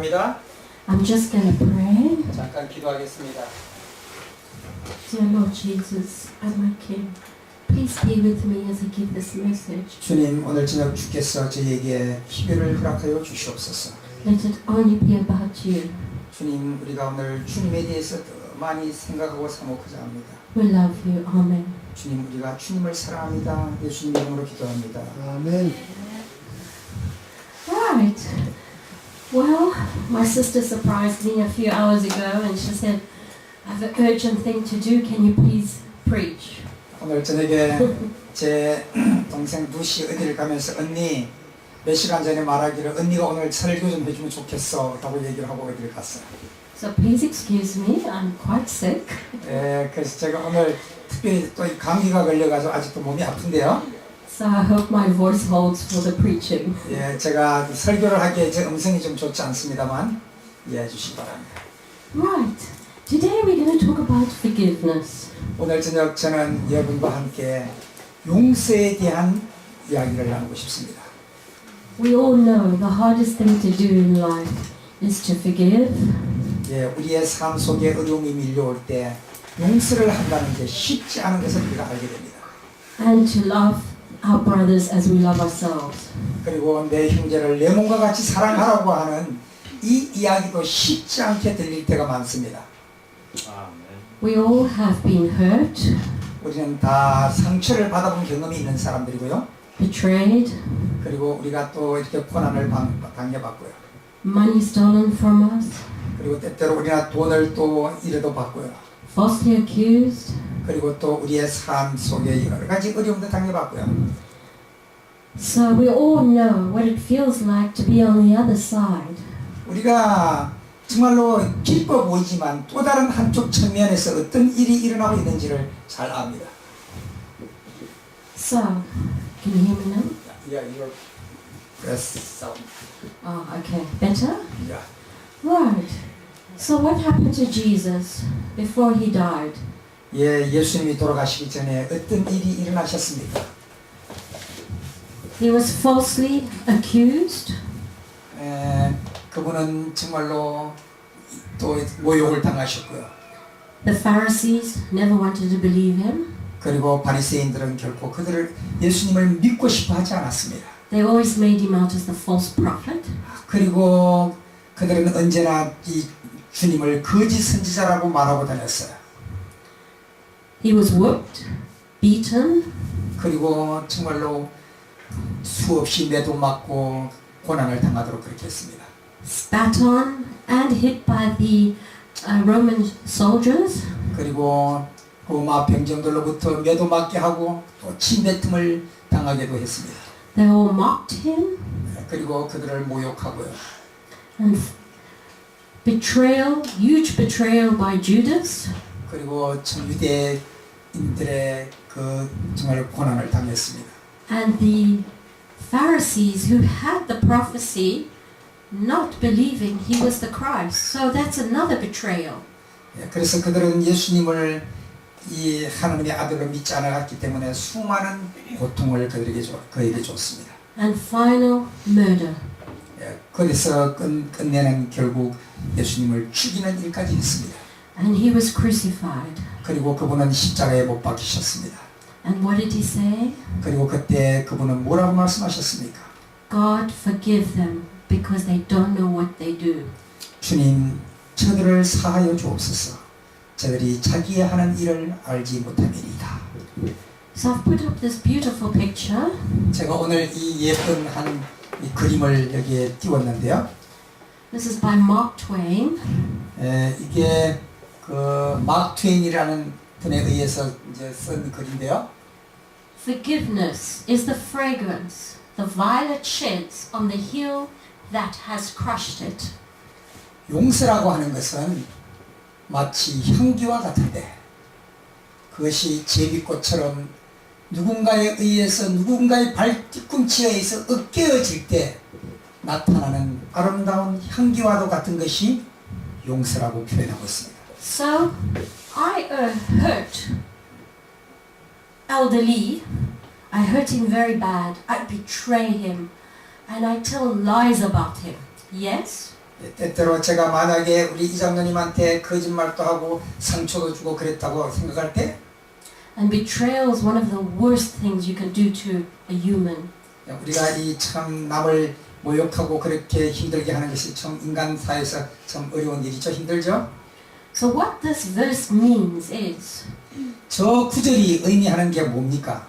기도합니다. I'm just going to pray. 잠깐 기도하겠습니다. Dear Lord Jesus, and my King, please be with me as I give this message. 주님, 오늘 저녁 주께서 저희에게 기회를 허락하여 주시옵소서. Let it only be about you. 주님, 우리가 오늘 주님에 대해서 더 많이 생각하고 사모하자 합니다. We love you. Amen. 주님, 우리가 주님을 사랑합니다. 예수님 이름으로 기도합니다. 아멘. Right. Well, my sister surprised me a few hours ago and she said, I have an urgent thing to do. Can you please preach? 오늘 저녁에 제 동생 루시 어디를 가면서 언니 몇 시간 전에 말하기를 언니가 오늘 설교 좀 해주면 좋겠어 라고 얘기를 하고 어디를 갔어요. So please excuse me. I'm quite sick. 그래서 제가 오늘 특별히 또 감기가 걸려가지고 아직도 몸이 아픈데요. So I hope my voice holds for the preaching. 제가 설교를 하기에 제 음성이 좀 좋지 않습니다만 이해해 주시기 바랍니다. Right. Today we're going to talk about forgiveness. 오늘 저녁 저는 여러분과 함께 용서에 대한 이야기를 나누고 싶습니다. We all know the hardest thing to do in life is to forgive. 우리의 삶 속에 어려움이 밀려올 때 용서를 한다는 게 쉽지 않은 것을 우리가 알게 됩니다. And to love our brothers as we love ourselves. 그리고 내 형제를 내 몸과 같이 사랑하라고 하는 이 이야기도 쉽지 않게 들릴 때가 많습니다. We all have been hurt, 우리는 다 상처를 받아본 경험이 있는 사람들이고요. betrayed, 그리고 우리가 또 이렇게 고난을 당해봤고요. money stolen from us, 그리고 때때로 우리가 돈을 또 이래도 받고요. falsely accused. 그리고 또 우리의 삶 속에 여러 가지 어려움도 당해봤고요. So we all know what it feels like to be on the other side. 우리가 정말로 기뻐 보이지만 또 다른 한쪽 측면에서 어떤 일이 일어나고 있는지를 잘 압니다. So, can you hear me now? Yeah, your breath sound. Oh, okay. Better? Yeah. Right. So what happened to Jesus before he died? 예수님이 돌아가시기 전에 어떤 일이 일어나셨습니까? He was falsely accused. 그분은 정말로 또 모욕을 당하셨고요. The Pharisees never wanted to believe him. 그리고 바리새인들은 결코 그들을 예수님을 믿고 싶어 하지 않았습니다. They always made him out as the false prophet. 그리고 그들은 언제나 이 주님을 거짓 선지자라고 말하고 다녔어요. He was whipped, beaten, 그리고 정말로 수없이 매도 맞고 고난을 당하도록 그렇게 했습니다. spat on, and hit by the Roman soldiers. 그리고 로마 병정들로부터 매도 맞게 하고 또 침뱉음을 당하게도 했습니다. They all mocked him, 그리고 그들을 모욕하고요. and betrayal, huge betrayal by Judas. 그리고 참 유대인들의 그 정말 고난을 당했습니다. And the Pharisees who had the prophecy not believing he was the Christ. So that's another betrayal. 그래서 그들은 예수님을 이 하나님의 아들로 믿지 않았기 때문에 수많은 고통을 그에게 줬습니다. And final murder. 그래서 끝내는 결국 예수님을 죽이는 일까지 했습니다. And he was crucified. 그리고 그분은 십자가에 못 박히셨습니다. And what did he say? 그리고 그때 그분은 뭐라고 말씀하셨습니까? God forgive them because they don't know what they do. 주님, 저들을 사하여 주옵소서. 저들이 자기의 하는 일을 알지 못함이니이다. So I've put up this beautiful picture. 제가 오늘 이 예쁜 이 그림을 여기에 띄웠는데요. This is by Mark Twain. 이게 그 마크 트웨인이라는 분에 의해서 이제 쓴 글인데요. Forgiveness is the fragrance the violet sheds on the hill that has crushed it. 용서라고 하는 것은 마치 향기와 같은데 그것이 제비꽃처럼 누군가에 의해서 누군가의 발뒤꿈치에 의해서 으깨어질 때 나타나는 아름다운 향기와도 같은 것이 용서라고 표현하고 있습니다. So I hurt Elder Lee. I hurt him very bad. I betray him and I tell lies about him. Yes? 때때로 제가 만약에 우리 이장로님한테 거짓말도 하고 상처도 주고 그랬다고 생각할 때 And betrayal is one of the worst things you can do to a human. 우리가 이 참 남을 모욕하고 그렇게 힘들게 하는 것이 참 인간사에서 참 어려운 일이죠. 힘들죠. So what this verse means is, 저 구절이 의미하는 게 뭡니까?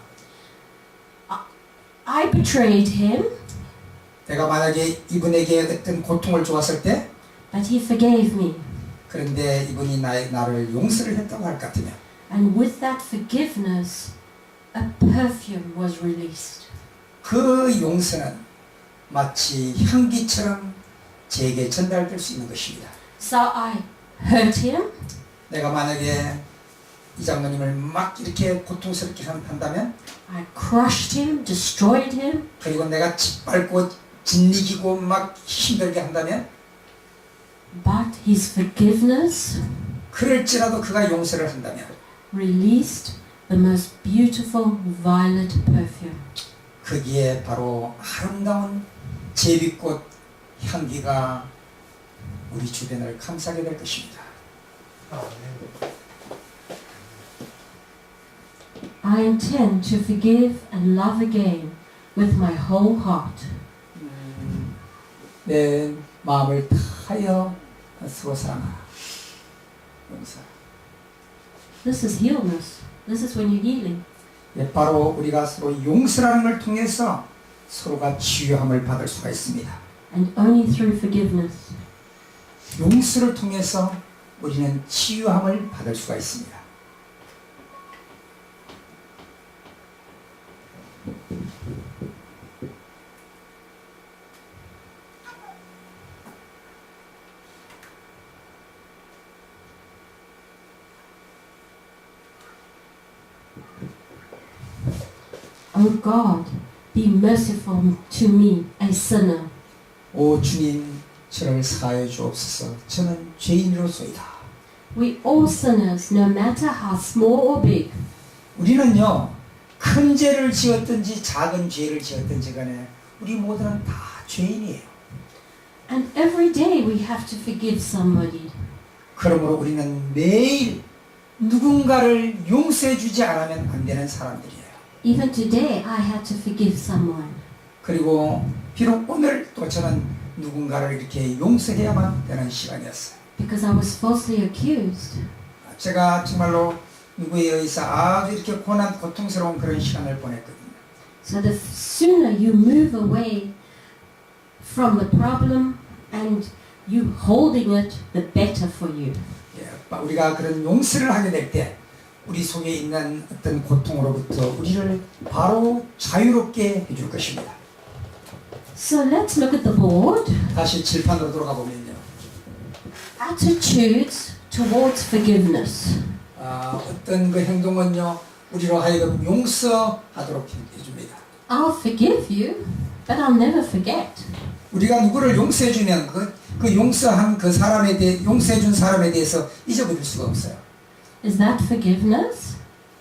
I betrayed him, 내가 만약에 이분에게 어떤 고통을 주었을 때 but he forgave me. 그런데 이분이 나를 용서를 했다고 할 것 같으면 And with that forgiveness, a perfume was released. 그 용서는 마치 향기처럼 제게 전달될 수 있는 것입니다. So I hurt him, 내가 만약에 이 장로님을 막 이렇게 고통스럽게 한다면 I crushed him, destroyed him, 그리고 내가 짓밟고 짓이기고 막 힘들게 한다면 but his forgiveness 그럴지라도 그가 용서를 한다면 released the most beautiful violet perfume. 거기에 바로 아름다운 제비꽃 향기가 우리 주변을 감싸게 될 것입니다. I intend to forgive and love again with my whole heart. 내 마음을 다하여 서로 사랑하라. 용서. This is healness. This is when you're healing. 예, 바로 우리가 서로 용서라는 걸 통해서 서로가 치유함을 받을 수가 있습니다. And only through forgiveness. 용서를 통해서 우리는 치유함을 받을 수가 있습니다. O God, be merciful to me, a sinner. 오 주님, 저를 사하여 주옵소서. 저는 죄인으로소이다. We all sinners, no matter how small or big. 우리는요, 큰 죄를 지었든지 작은 죄를 지었든지 간에 우리 모두는 다 죄인이에요. And every day we have to forgive somebody. 그러므로 우리는 매일 누군가를 용서해 주지 않으면 안 되는 사람들이에요. Even today I had to forgive someone. 그리고 비록 오늘 또 저는 누군가를 이렇게 용서해야만 되는 시간이었어요. Because I was falsely accused. 제가 정말로 누구에 의해서 아주 이렇게 고통스러운 그런 시간을 보냈거든요. So the sooner you move away from the problem and you holding it, the better for you. 예, 우리가 그런 용서를 하게 될 때 우리 속에 있는 어떤 고통으로부터 우리를 바로 자유롭게 해줄 것입니다. So let's look at the board. 다시 칠판으로 돌아가 보면요. Attitudes towards forgiveness. 어떤 그 행동은요 우리로 하여금 용서하도록 해줍니다. I'll forgive you, but I'll never forget. 우리가 누구를 용서해주면 그 용서한 그 사람에 대해 용서해준 사람에 대해서 잊어버릴 수가 없어요. Is that forgiveness?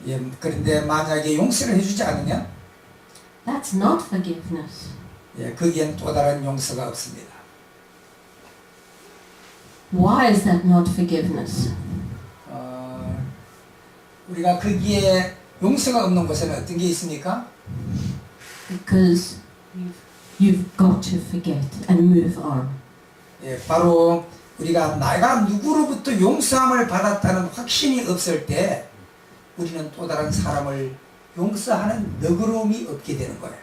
예, 그런데 만약에 용서를 해주지 않으면 That's not forgiveness. 예, 거기엔 또 다른 용서가 없습니다. Why is that not forgiveness? 우리가 거기에 용서가 없는 곳에는 어떤 게 있습니까? Because you've got to forget and move on. 예, 바로 우리가 내가 누구로부터 용서함을 받았다는 확신이 없을 때 우리는 또 다른 사람을 용서하는 너그러움이 없게 되는 거예요.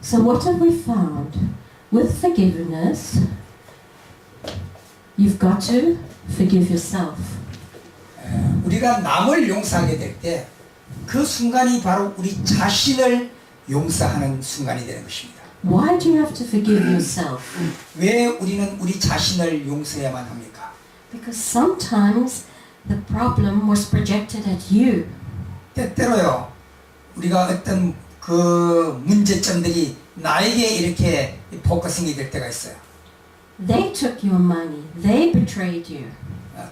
So what have we found? With forgiveness, you've got to forgive yourself. 우리가 남을 용서하게 될 때 그 순간이 바로 우리 자신을 용서하는 순간이 되는 것입니다. Why do you have to forgive yourself? 왜 우리는 우리 자신을 용서해야만 합니까? Because sometimes the problem was projected at you. 때때로요 우리가 어떤 그 문제점들이 나에게 이렇게 포커싱이 될 때가 있어요. They took your money. They betrayed you.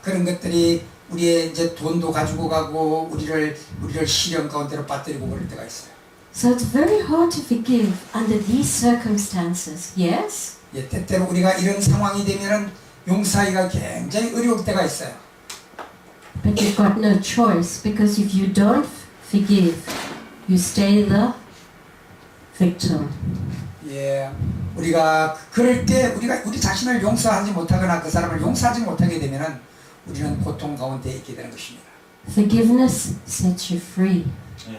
그런 것들이 우리의 이제 돈도 가지고 가고 우리를 시련 가운데로 빠뜨리고 그럴 때가 있어요. So it's very hard to forgive under these circumstances. Yes? 예, 때때로 우리가 이런 상황이 되면은 용서하기가 굉장히 어려울 때가 있어요. But you've got no choice because if you don't forgive, you stay the victim. 예, 우리가 그럴 때 우리 자신을 용서하지 못하거나 그 사람을 용서하지 못하게 되면은 우리는 고통 가운데 있게 되는 것입니다. Forgiveness sets you free.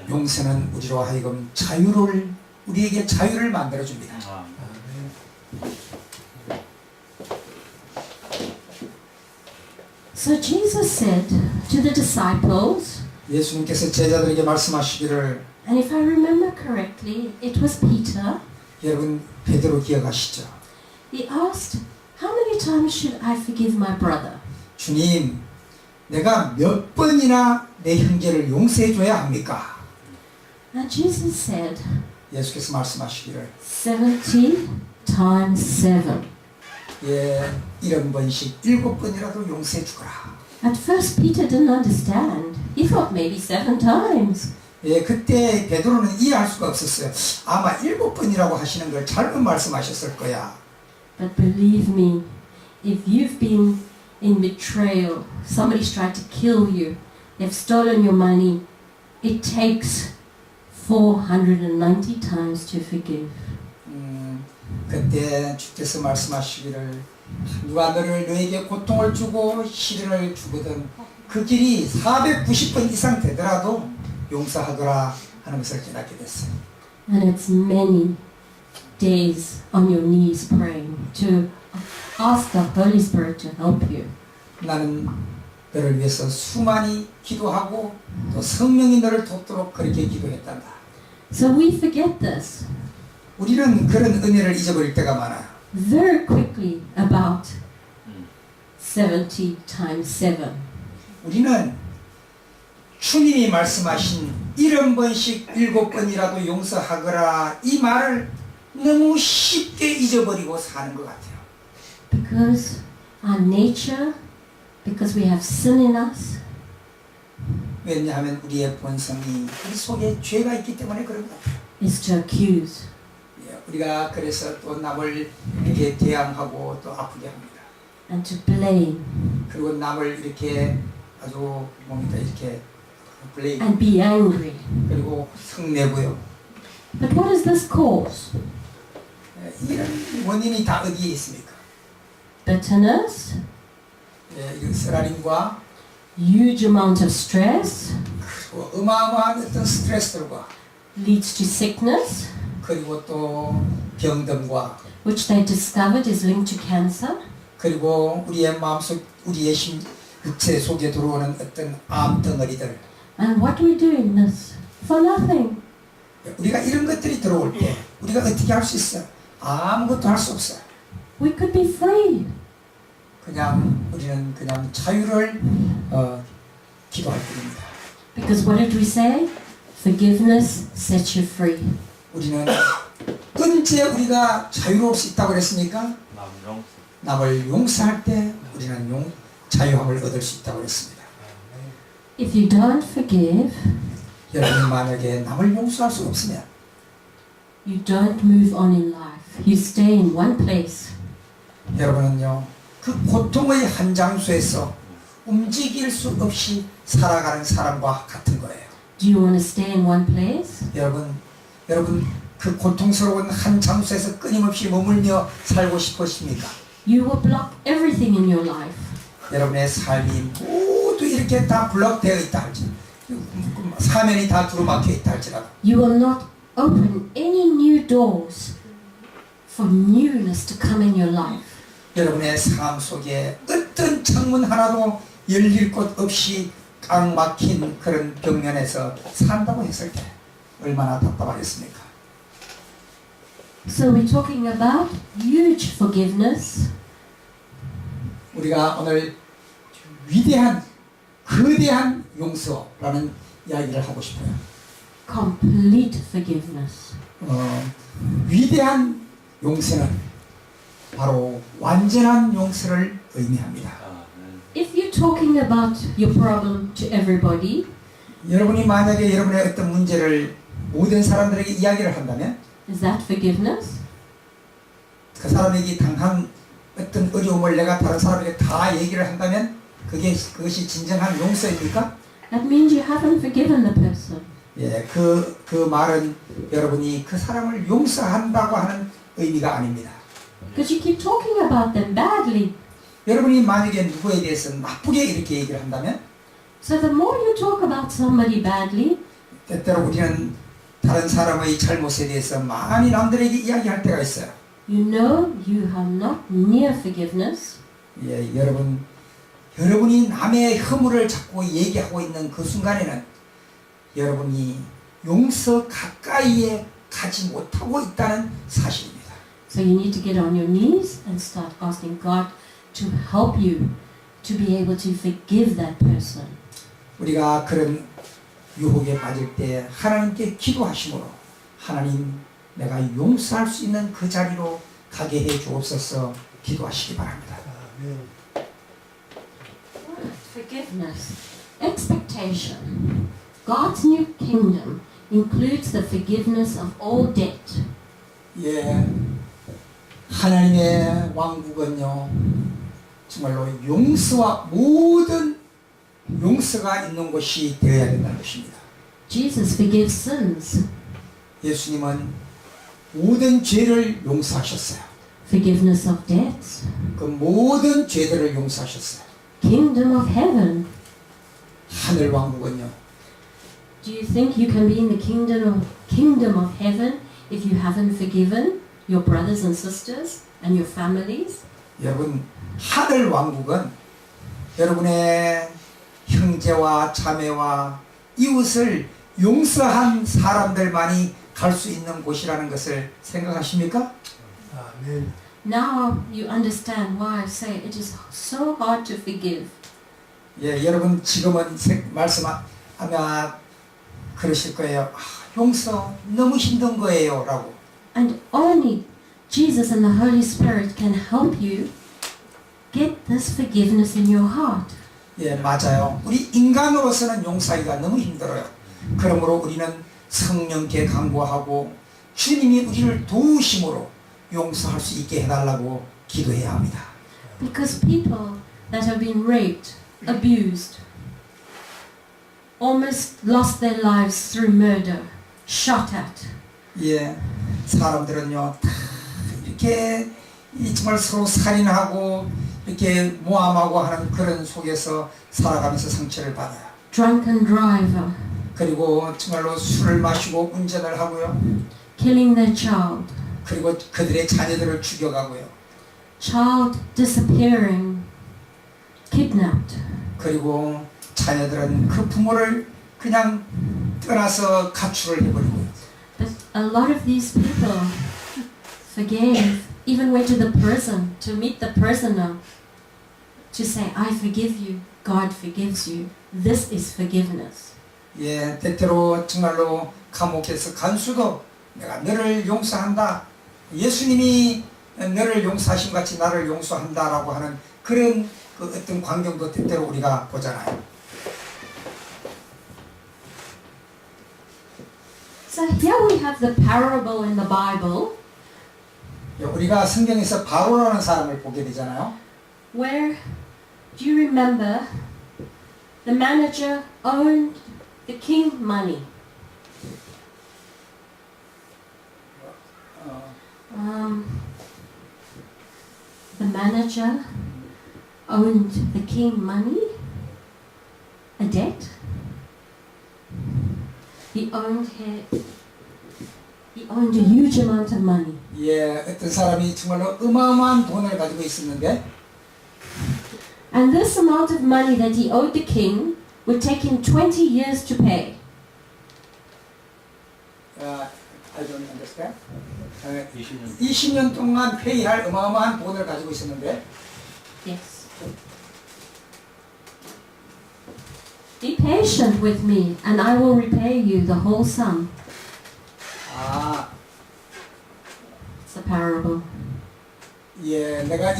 용서는 우리로 하여금 우리에게 자유를 만들어 줍니다. So Jesus said to the disciples, 예수님께서 제자들에게 말씀하시기를, and if I remember correctly, it was Peter. 여러분 베드로 기억하시죠? He asked, "How many times should I forgive my brother?" 주님, 내가 몇 번이나 내 형제를 용서해 줘야 합니까? And Jesus said, 예수께서 말씀하시기를, 70 times 7. 예, 70번씩 7번이라도 용서해 주거라. At first, Peter didn't understand. He thought maybe 7 times. 예, 그때 베드로는 이해할 수가 없었어요. 아마 7번이라고 하시는 걸 잘못 말씀하셨을 거야. But believe me, if you've been in betrayal, somebody's tried to kill you, they've stolen your money, it takes 490 times to forgive. 그때 주께서 말씀하시기를, 누가 너에게 고통을 주고 시련을 주거든 그 길이 490번 이상 되더라도 용서하거라 하는 것을 깨닫게 됐어요. And it's many days on your knees praying to ask the Holy Spirit to help you. 나는 너를 위해서 수많이 기도하고 또 성령이 너를 돕도록 그렇게 기도했단다. So we forget this 우리는 그런 은혜를 잊어버릴 때가 많아요. very quickly about 70 times 7. 우리는 주님이 말씀하신 70번씩 7번이라도 용서하거라 이 말을 너무 쉽게 잊어버리고 사는 것 같아요. Because our nature, because we have sin in us, 왜냐하면 우리의 본성이 우리 속에 죄가 있기 때문에 그런 것 같아요. is to accuse. 예, 우리가 그래서 또 남을 이렇게 대항하고 또 아프게 합니다. And to blame 그리고 남을 이렇게 아주 뭡니까 이렇게 블레임 and be angry. 그리고 성내고요. But what is this cause? 이런 원인이 다 어디에 있습니까? Bitterness, 이런 쓰라림과 huge amount of stress, 그리고 어마어마한 어떤 스트레스들과 leads to sickness, 그리고 또 병듦과 which they discovered is linked to cancer. 그리고 우리의 마음속 우리의 육체 속에 들어오는 어떤 암 덩어리들. And what do we do in this? For nothing. 우리가 이런 것들이 들어올 때 우리가 어떻게 할 수 있어? 아무것도 할 수 없어. We could be free. 우리는 그냥 자유를 기도할 뿐입니다. Because what did we say? Forgiveness sets you free. 우리는 언제 우리가 자유로울 수 있다고 그랬습니까? 남을 용서할 때 우리는 자유함을 얻을 수 있다고 그랬습니다. If you don't forgive, 여러분이 만약에 남을 용서할 수 없으면 you don't move on in life. You stay in one place. 여러분은요 그 고통의 한 장소에서 움직일 수 없이 살아가는 사람과 같은 거예요. Do you want to stay in one place? 여러분 그 고통스러운 한 장소에서 끊임없이 머물며 살고 싶으십니까? You will block everything in your life. 여러분의 삶이 모두 이렇게 다 블록되어 있다 할지 사면이 다 두루막혀 있다 할지라도 You will not open any new doors for newness to come in your life. 여러분의 삶 속에 어떤 창문 하나도 열릴 곳 없이 꽉 막힌 그런 벽면에서 산다고 했을 때 얼마나 답답하겠습니까? So we're talking about huge forgiveness. 우리가 오늘 위대한 거대한 용서라는 이야기를 하고 싶어요. Complete forgiveness. 위대한 용서는 바로 완전한 용서를 의미합니다. If you're talking about your problem to everybody, 여러분이 만약에 여러분의 어떤 문제를 모든 사람들에게 이야기를 한다면 is that forgiveness? 그 사람에게 당한 어떤 어려움을 내가 다른 사람에게 다 얘기를 한다면 그것이 진정한 용서입니까? That means you haven't forgiven the person. 예, 그 말은 여러분이 그 사람을 용서한다고 하는 의미가 아닙니다. Because you keep talking about them badly. 여러분이 만약에 누구에 대해서 나쁘게 이렇게 얘기를 한다면 So the more you talk about somebody badly, 때때로 우리는 다른 사람의 잘못에 대해서 많이 남들에게 이야기할 때가 있어요. you know you are not near forgiveness. 예, 여러분이 남의 허물을 자꾸 얘기하고 있는 그 순간에는 여러분이 용서 가까이에 가지 못하고 있다는 사실입니다. So you need to get on your knees and start asking God to help you to be able to forgive that person. 우리가 그런 유혹에 빠질 때 하나님께 기도하심으로 하나님 내가 용서할 수 있는 그 자리로 가게 해 주옵소서 기도하시기 바랍니다. Forgiveness. Expectation. God's new kingdom includes the forgiveness of all debt. 예, 하나님의 왕국은요 정말로 용서와 모든 용서가 있는 곳이 되어야 된다는 것입니다. Jesus forgives sins. 예수님은 모든 죄를 용서하셨어요. Forgiveness of debts. 그 모든 죄들을 용서하셨어요. Kingdom of heaven. 하늘 왕국은요 Do you think you can be in the kingdom of heaven if you haven't forgiven your brothers and sisters and your families? 여러분 하늘 왕국은 여러분의 형제와 자매와 이웃을 용서한 사람들만이 갈 수 있는 곳이라는 것을 생각하십니까? 아멘. Now you understand why I say it is so hard to forgive. 예, 여러분 지금은 말씀하면 그러실 거예요. 용서 너무 힘든 거예요 라고. And only Jesus and the Holy Spirit can help you get this forgiveness in your heart. 예, 맞아요. 우리 인간으로서는 용서하기가 너무 힘들어요. 그러므로 우리는 성령께 간구하고 주님이 우리를 도우심으로 용서할 수 있게 해달라고 기도해야 합니다. Because people that have been raped, abused, almost lost their lives through murder, shot at. 예, 사람들은요 다 이렇게 정말 서로 살인하고 이렇게 모함하고 하는 그런 속에서 살아가면서 상처를 받아요. Drunken driver, 그리고 정말로 술을 마시고 운전을 하고요. killing their child, 그리고 그들의 자녀들을 죽여가고요. child disappearing, kidnapped. 그리고 자녀들은 그 부모를 그냥 떠나서 가출을 해버리고요. But a lot of these people forgave, even went to the prison to meet the prisoner to say, I forgive you, God forgives you. This is forgiveness. 예, 때때로 정말로 감옥에서 간수도 내가 너를 용서한다. 예수님이 너를 용서하신 같이 나를 용서한다라고 하는 그런 그 어떤 광경도 때때로 우리가 보잖아요. So here we have the parable in the Bible 우리가 성경에서 바로라는 사람을 보게 되잖아요. where, do you remember, the manager owned the king money. The manager owned the king money, a debt. He owned a huge amount of money. 예, 어떤 사람이 정말로 어마어마한 돈을 가지고 있었는데 And this amount of money that he owed the king would take him 20 years to pay. I don't understand. 20년 동안 회의할 어마어마한 돈을 가지고 있었는데 Yes. Be patient with me, and I will repay you the whole sum. 아, It's a parable. 예, 내가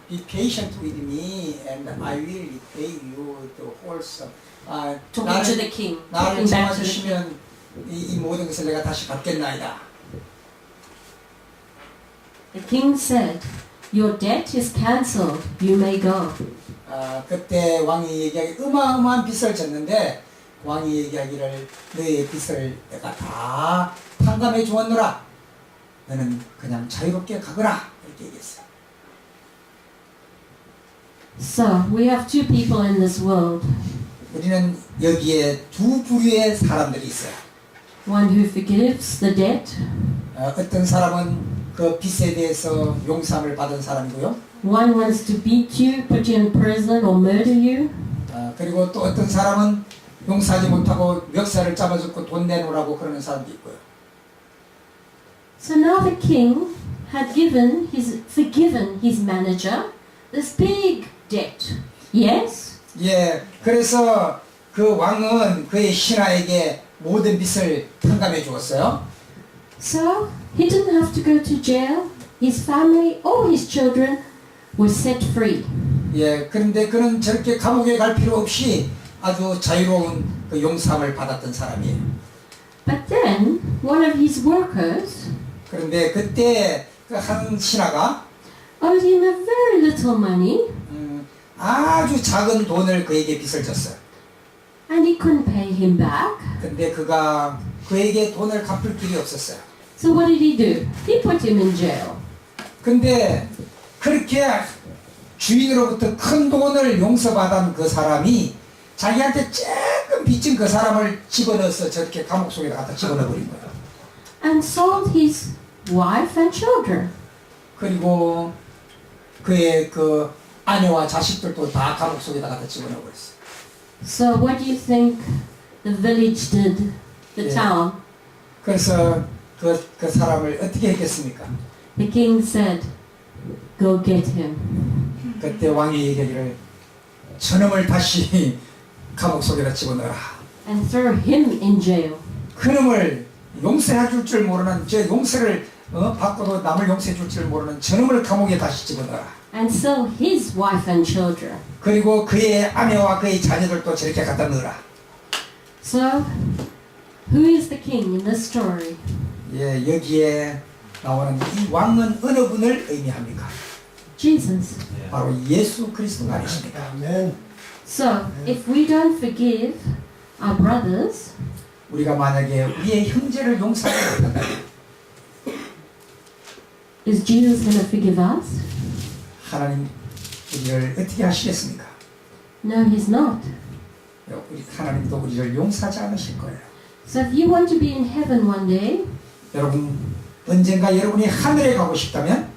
be patient with me and I will repay you the whole sum. Talking to the king. 나를 Talking back to the king. 참아주시면 이 모든 것을 내가 다시 갚겠나이다. The king said, "Your debt is cancelled. You may go." 그때 왕이 얘기하기 어마어마한 빚을 졌는데 왕이 얘기하기를 너의 빚을 내가 다 탕감해 주었노라. 너는 그냥 자유롭게 가거라. 이렇게 얘기했어요. So, we have two people in this world. 우리는 여기에 두 부류의 사람들이 있어요. One who forgives the debt. 어떤 사람은 그 빚에 대해서 용서함을 받은 사람이고요. One wants to beat you, put you in prison or murder you. 그리고 또 어떤 사람은 용서하지 못하고 멱살을 잡아주고 돈 내놓으라고 그러는 사람도 있고요. So now the king had forgiven his manager this big debt. Yes? 예, 그래서 그 왕은 그의 신하에게 모든 빚을 탕감해 주었어요. So he didn't have to go to jail. His family, all his children were set free. 예, 그런데 그는 저렇게 감옥에 갈 필요 없이 아주 자유로운 그 용서함을 받았던 사람이에요. But then one of his workers 그런데 그때 그 한 신하가 owed him a very little money 아주 작은 돈을 그에게 빚을 졌어요. and he couldn't pay him back. 근데 그가 그에게 돈을 갚을 길이 없었어요. So what did he do? He put him in jail. 근데 그렇게 주인으로부터 큰 돈을 용서받은 그 사람이 자기한테 조금 빚진 그 사람을 집어넣어서 저렇게 감옥 속에 갖다 집어넣어버린 거예요. And sold his wife and children. 그리고 그의 그 아내와 자식들도 다 감옥 속에다 갖다 집어넣어버렸어요. So what do you think the village did, the Yeah. town? 그래서 그 사람을 어떻게 했겠습니까? The king said, "Go get him." 그때 왕이 얘기하기를 저놈을 다시 감옥 속에다 집어넣어라. And throw him in jail. 그놈을 용서해 줄 모르는 저 용서를 받고도 남을 용서해 줄 모르는 저놈을 감옥에 다시 집어넣어라. And sell his wife and children. 그리고 그의 아내와 그의 자녀들도 저렇게 갖다 넣어라. So, who is the king in this story? 예, 여기에 나오는 이 왕은 어느 분을 의미합니까? Jesus. 바로 예수 그리스도가 아니십니까? So, if we don't forgive our brothers, 우리가 만약에 우리의 형제를 용서하지 못한다면 is Jesus going to forgive us? 하나님 우리를 어떻게 하시겠습니까? No, he's not. 하나님도 우리를 용서하지 않으실 거예요. So if you want to be in heaven one day, 여러분 언젠가 여러분이 하늘에 가고 싶다면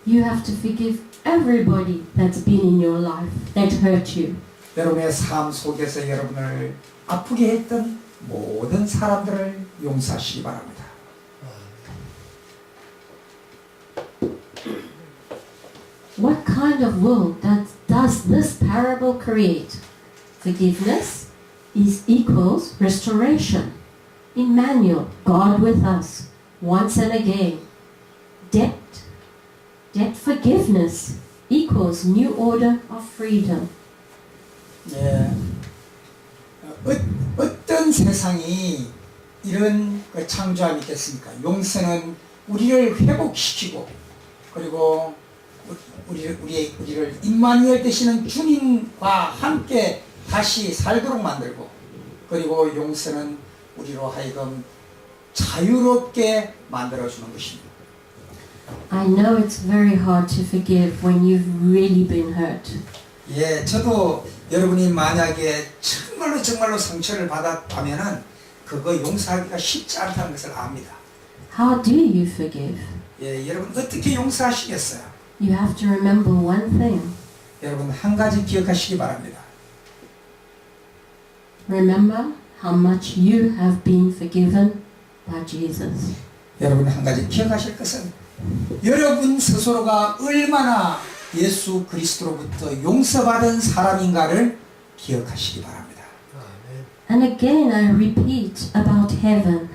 you have to forgive everybody that's been in your life that hurt you. 여러분의 삶 속에서 여러분을 아프게 했던 모든 사람들을 용서하시기 바랍니다. What kind of world does this parable create? Forgiveness equals restoration. Emmanuel, God with us, once and again. Debt forgiveness equals new order of freedom. 예, 어떤 세상이 이런 그 창조함이 있겠습니까? 용서는 우리를 회복시키고 그리고 우리를 임마누엘 되시는 주님과 함께 다시 살도록 만들고 그리고 용서는 우리로 하여금 자유롭게 만들어주는 것입니다. I know it's very hard to forgive when you've really been hurt. 예, 저도 여러분이 만약에 정말로 상처를 받았다면은 그거 용서하기가 쉽지 않다는 것을 압니다. How do you forgive? 예, 여러분 어떻게 용서하시겠어요? You have to remember one thing. 여러분 한 가지 기억하시기 바랍니다. Remember how much you have been forgiven by Jesus. 여러분 한 가지 기억하실 것은 여러분 스스로가 얼마나 예수 그리스도로부터 용서받은 사람인가를 기억하시기 바랍니다. And again I repeat about heaven.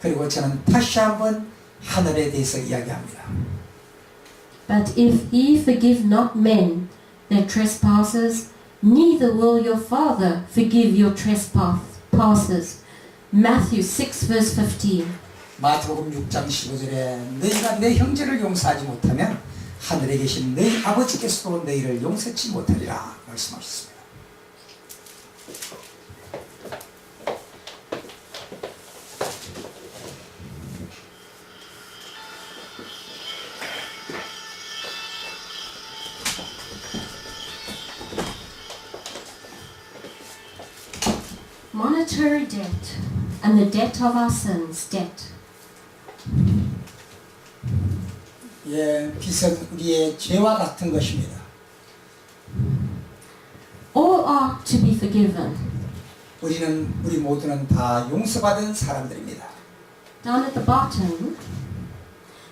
그리고 저는 다시 한번 하늘에 대해서 이야기합니다. But if ye forgive not men their trespasses, neither will your Father forgive your trespasses. Matthew 6 verse 15. 마태복음 6장 15절에 너희가 내 형제를 용서하지 못하면 하늘에 계신 너희 아버지께서도 너희를 용서치 못하리라 말씀하셨습니다. Monetary debt and the debt of our sins, debt. 예, 빚은 우리의 죄와 같은 것입니다. All are to be forgiven. 우리 모두는 다 용서받은 사람들입니다. Down at the bottom,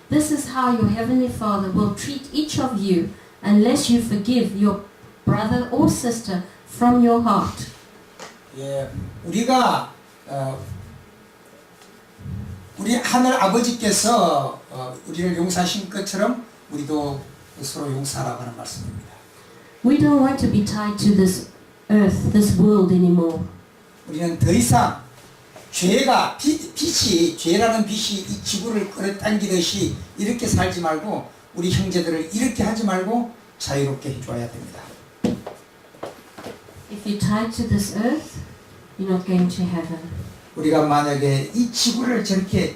this is how your Heavenly Father will treat each of you unless you forgive your brother or sister from your heart. 예, 우리가 우리 하늘 아버지께서 우리를 용서하신 것처럼 우리도 서로 용서하라고 하는 말씀입니다. We don't want to be tied to this earth, this world anymore. 우리는 더 이상 죄라는 빛이 이 지구를 끌어당기듯이 이렇게 살지 말고 우리 형제들을 이렇게 하지 말고 자유롭게 해줘야 됩니다. If you're tied to this earth, you're not going to heaven. 우리가 만약에 이 지구를 저렇게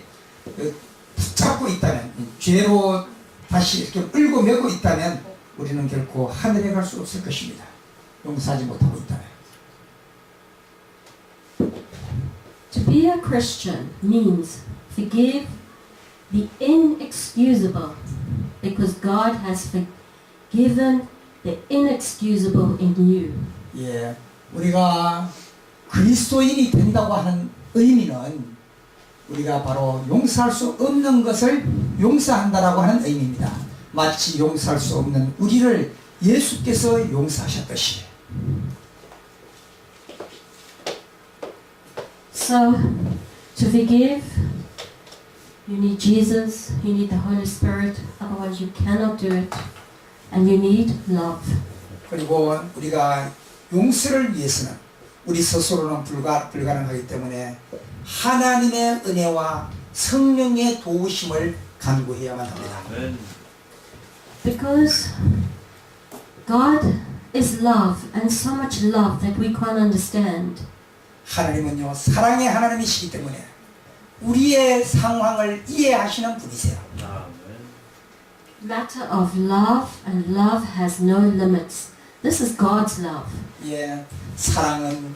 붙잡고 있다면, 죄로 다시 이렇게 끌고 메고 있다면 우리는 결코 하늘에 갈 수 없을 것입니다. 용서하지 못하고 있다면. To be a Christian means forgive the inexcusable because God has forgiven the inexcusable in you. 예, 우리가 그리스도인이 된다고 하는 의미는 우리가 바로 용서할 수 없는 것을 용서한다라고 하는 의미입니다. 마치 용서할 수 없는 우리를 예수께서 용서하셨듯이. So, to forgive, you need Jesus, you need the Holy Spirit, otherwise you cannot do it, and you need love. 그리고 우리가 용서를 위해서는 우리 스스로는 불가능하기 때문에 하나님의 은혜와 성령의 도우심을 간구해야만 합니다. Because God is love, and so much love that we can't understand. 하나님은요, 사랑의 하나님이시기 때문에 우리의 상황을 이해하시는 분이세요. Matter of love, and love has no limits. This is God's love. 예, 사랑은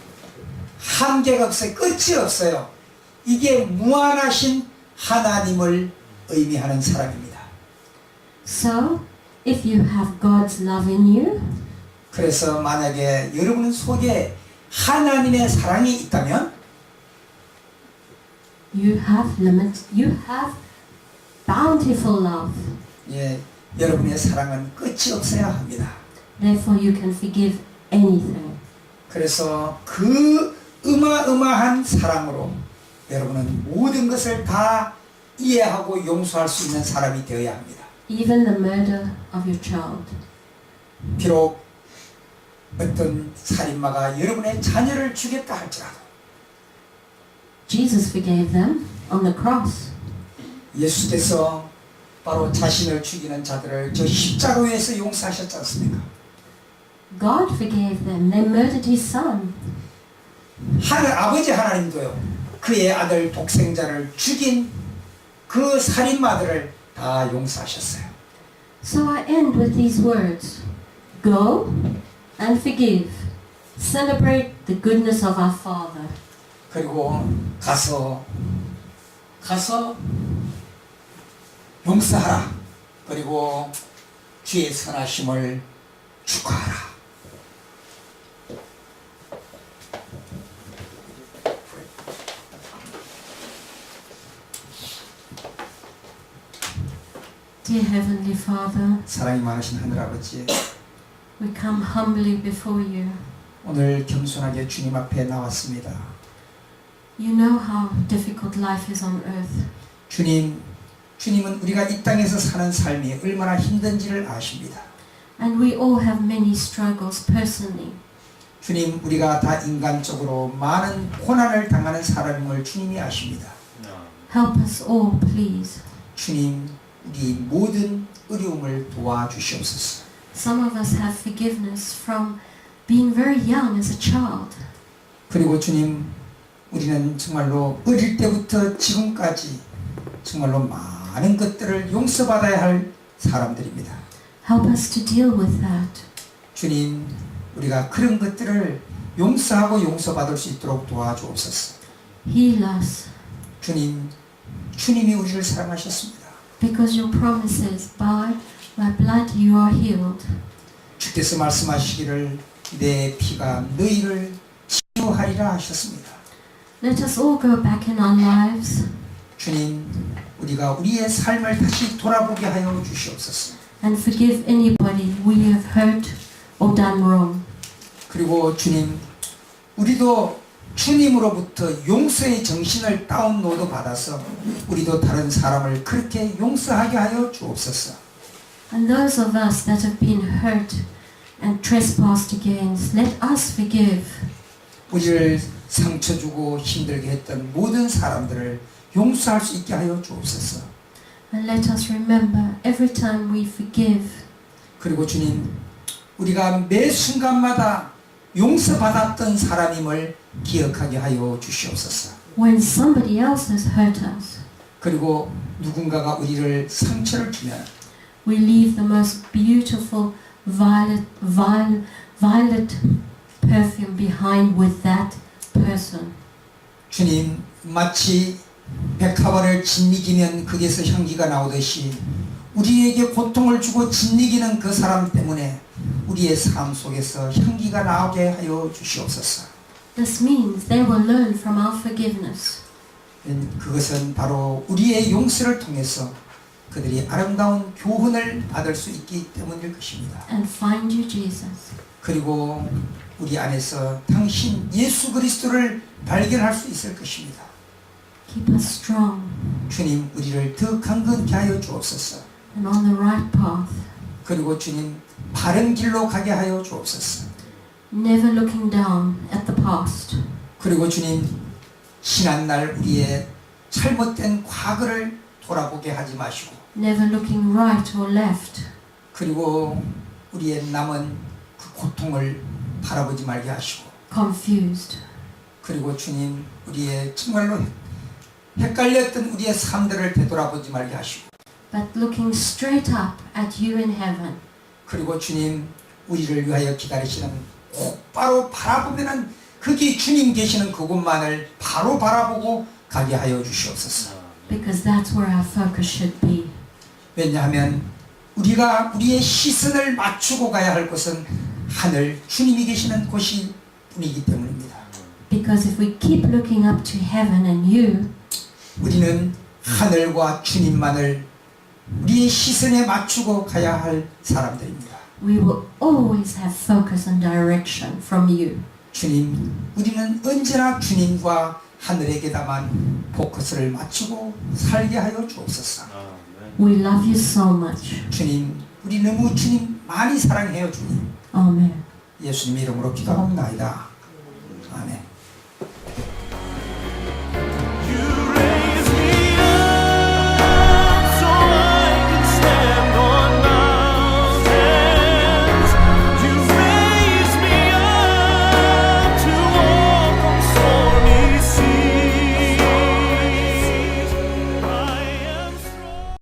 한계가 없어요. 끝이 없어요. 이게 무한하신 하나님을 의미하는 사랑입니다. So, if you have God's love in you, 그래서 만약에 여러분 속에 하나님의 사랑이 있다면 you have bountiful love. 예, 여러분의 사랑은 끝이 없어야 합니다. Therefore, you can forgive anything. 그래서 그 어마어마한 사랑으로 여러분은 모든 것을 다 이해하고 용서할 수 있는 사람이 되어야 합니다. Even the murder of your child. 비록 어떤 살인마가 여러분의 자녀를 죽였다 할지라도 Jesus forgave them on the cross. 예수께서 바로 자신을 죽이는 자들을 저 십자가에서 용서하셨지 않습니까? God forgave them. They murdered his son. 하늘 아버지 하나님도요, 그의 아들 독생자를 죽인 그 살인마들을 다 용서하셨어요. So I end with these words. Go and forgive. Celebrate the goodness of our Father. 그리고 가서 용서하라. 그리고 주의 선하심을 축하하라. Dear Heavenly Father, 사랑이 많으신 하늘 아버지, we come humbly before you. 오늘 겸손하게 주님 앞에 나왔습니다. You know how difficult life is on earth. 주님은 우리가 이 땅에서 사는 삶이 얼마나 힘든지를 아십니다. And we all have many struggles personally. 주님, 우리가 다 인간적으로 많은 고난을 당하는 사람임을 주님이 아십니다. Help us all, please. 주님, 우리 모든 어려움을 도와주시옵소서. Some of us have forgiveness from being very young as a child. 그리고 주님, 우리는 정말로 어릴 때부터 지금까지 정말로 많은 것들을 용서받아야 할 사람들입니다. Help us to deal with that. 주님, 우리가 그런 것들을 용서하고 용서받을 수 있도록 도와주옵소서. Heal us, 주님, 주님이 우리를 사랑하셨습니다. because your promise is, by my blood you are healed. 주께서 말씀하시기를 내 피가 너희를 치유하리라 하셨습니다. Let us all go back in our lives 주님, 우리가 우리의 삶을 다시 돌아보게 하여 주시옵소서. and forgive anybody we have hurt or done wrong. 그리고 주님, 우리도 주님으로부터 용서의 정신을 다운로드 받아서 우리도 다른 사람을 그렇게 용서하게 하여 주옵소서. And those of us that have been hurt and trespassed against, let us forgive. 우리를 상처 주고 힘들게 했던 모든 사람들을 용서할 수 있게 하여 주옵소서. And let us remember every time we forgive, 그리고 주님, 우리가 매 순간마다 용서받았던 사람임을 기억하게 하여 주시옵소서. when somebody else has hurt us, 그리고 누군가가 우리를 상처를 주면 we leave the most beautiful violet perfume behind with that person. 주님, 마치 백합화를 짓이기면 거기에서 향기가 나오듯이 우리에게 고통을 주고 짓이기는 그 사람 때문에 우리의 삶 속에서 향기가 나오게 하여 주시옵소서. This means they will learn from our forgiveness. 그것은 바로 우리의 용서를 통해서 그들이 아름다운 교훈을 받을 수 있기 때문일 것입니다. And find you, Jesus. 그리고 우리 안에서 당신 예수 그리스도를 발견할 수 있을 것입니다. Keep us strong 주님, 우리를 더 강건케 하여 주옵소서. and on the right path. 그리고 주님, 바른 길로 가게 하여 주옵소서. Never looking down at the past. 그리고 주님, 지난날 우리의 잘못된 과거를 돌아보게 하지 마시고, Never looking right or left. 그리고 우리의 남은 그 고통을 바라보지 말게 하시고, Confused. 그리고 주님, 우리의 정말로 헷갈렸던 우리의 삶들을 되돌아보지 말게 하시고, But looking straight up at you in heaven. 그리고 주님, 우리를 위하여 기다리시는 곧바로 바라보면은 거기 주님 계시는 그곳만을 바로 바라보고 가게 하여 주시옵소서. Because that's where our focus should be. 왜냐하면 우리가 우리의 시선을 맞추고 가야 할 곳은 하늘 주님이 계시는 곳이 뿐이기 때문입니다. Because if we keep looking up to heaven and you, 우리는 하늘과 주님만을 우리의 시선에 맞추고 가야 할 사람들입니다. we will always have focus and direction from you. 주님, 우리는 언제나 주님과 하늘에게다만 포커스를 맞추고 살게 하여 주옵소서. We love you so much. 주님, 우리 너무 주님 많이 사랑해요, 주님. Amen. 예수님 이름으로 기도합니다.